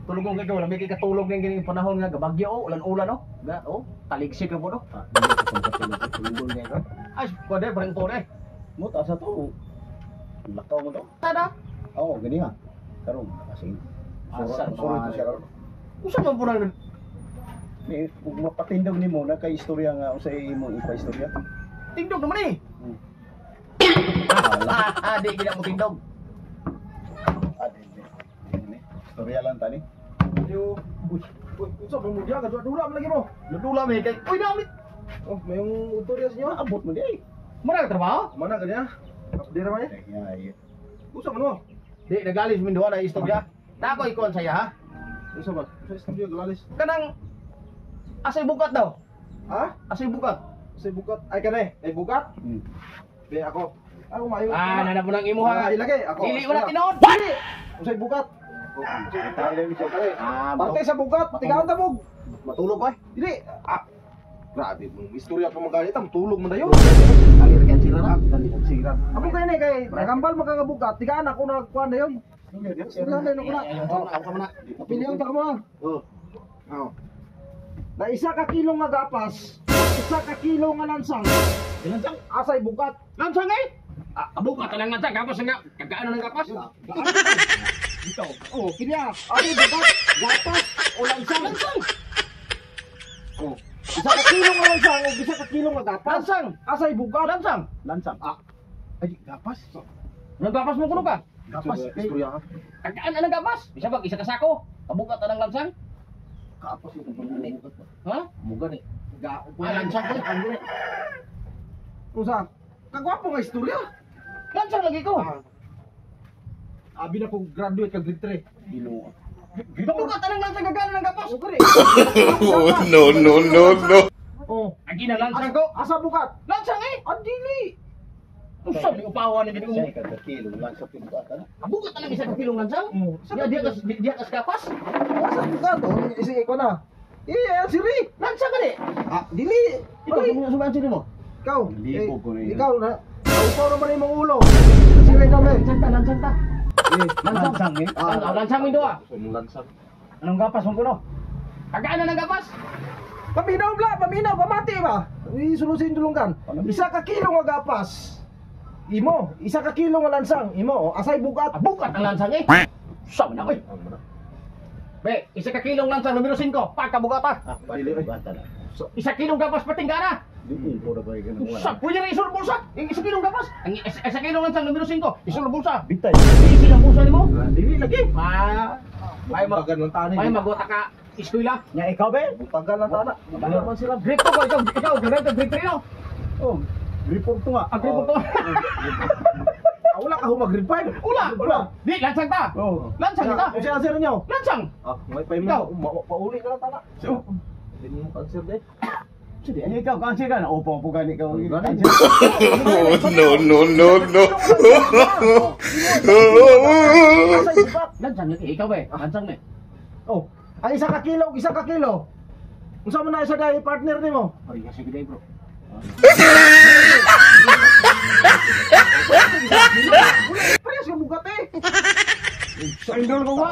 Tulog kay ko, labi kay katulog ning gining panahon nga gabagyo o ulan-ulan no. Ga taligsik na po no. Tulog niya ko. Ay, pwede parang ko eh. Mo ta sa to. Lakaw mo to. Tada. Oo, gani nga. Karon kasi. Asa Sorry to siya. Usa man po nang Ni ug mapatindog nimo na kay istorya nga usay imong ipa-istorya. tindog naman eh. Di gina mo tindog. Istorya lang tani. Yo, uy, unsa ba mo diya ka dula man lagi mo? Ludula mi kay. Uy, dami. Oh, may yung tutorial sa inyo. Abot mo di. Mara ka trabaho? Mana ka niya? Di ra man. Ay. Unsa man mo? Di nagalis min duha na istorya. Dako ikon saya ha. Unsa ba? Sa studio galalis. Kanang asay bukat daw. Ha? Asay bukat. Sa bukat ay kanay, ay bukat. Be ako. Ako mayo. Nana po nang imo ha. Ilagay ako. Dili mo na tinuod. Unsay bukat? Tayo lang siya kare. Parte sa bukat, tigaan ta mo. Matulog pa. Dili. Grabe mong istorya pa magalit ang tulog mo dayon. Alir kan sila na. Sirat. Amo kay ni kay nagambal magkakabukat, tigaan ako na kuan dayon. Sila na ko na. Ako na. Pilihan ta ka mo. Oh. Oh. Na isa ka kilo nga gapas, isa ka kilo nga lansang, Ilan sang? asay bukat. Lansang eh. Bukat lang lansang kapos nga. Kagaan ng kapas. Ito. Oh, kiniya. Asay bukat, gapas, o lansang. Lansang. Oh. Isa ka kilo nga lansang, o isa ka kilo nga gapas. Lansang. Asay bukat. Lansang. Lansang. Ay, gapas. Nagkapas mo kuno ka? Gapas. Istorya ka. Kagaan ang kapas. Bisa bag isa ka sako. Kabukat ang lansang. Gapas yung pagkakulit. Ha? Muga ni. Lansang ko. Usa. Kagwapo nga istorya. Lansang lagi ko. Abi na ko graduate ka grade 3. Dilo. Kabukat ang lansang kagaan ng kapas. O kare. No. Oh. Agi na lansang ko. Asa bukat? Lansang eh. Adili. Usap ni upawan ni Say gid. ka kilo lang sa pintuan. Kabukat ang isa ka kilong lansang. Oh. Dia kas kapas. Asa bukat? Oh, isi ko na. Siri. Lansang ka di. Dili. Ikaw suman sino mo? Ikaw. Libo ko rin. Ikaw na. Ikaw naman yung mga ulo. Siri kami. Lansang ta. Lansang eh. Lansang mo doa. Lansang. Anong gapas mo kuno? Kagaan na ng gapas. Paminaw, pamati ba? Isulusin dulungan. Isa ka kilo nga gapas. Imo, isa ka kilo nga lansang. Imo, asay bukat. Bukat ang lansang eh. Sabi na oy. Be, isa ka kilong lansang numero 5, pagkabugata. Dili bata na. Isa kilong gapas patinggana. Dili ko ra ba ganun Sa punya na isul bulsa. Isa kilong gapas. Ang isa kilong lansang numero 5, isul bulsa. Bitay. Isi ng bulsa nimo. Dili lagi. May Butagan ng tani. may magota ka eskwela. Nya ikaw be? Butagan ng tana. Ano man sila? Grade ko ikaw grade 3 no. Oh, report to nga. Agree po to. Wala ka humag grade 5. Ula. Di lansang ta. Oh. Lansang kita. Kasi answer niyo. Lansang. May pa Ikaw. pauli ka lang tana. Hindi mo answer de. Sige. Ikaw answer ka na. Opo po gani ka. Asay bukat. Lansang ikaw be. Lansang me. Oh, ang isa ka kilo. Unsa man na isa dai partner nimo? Ay, sige day bro. Parehas ka bukat eh. Sa indol ko ba?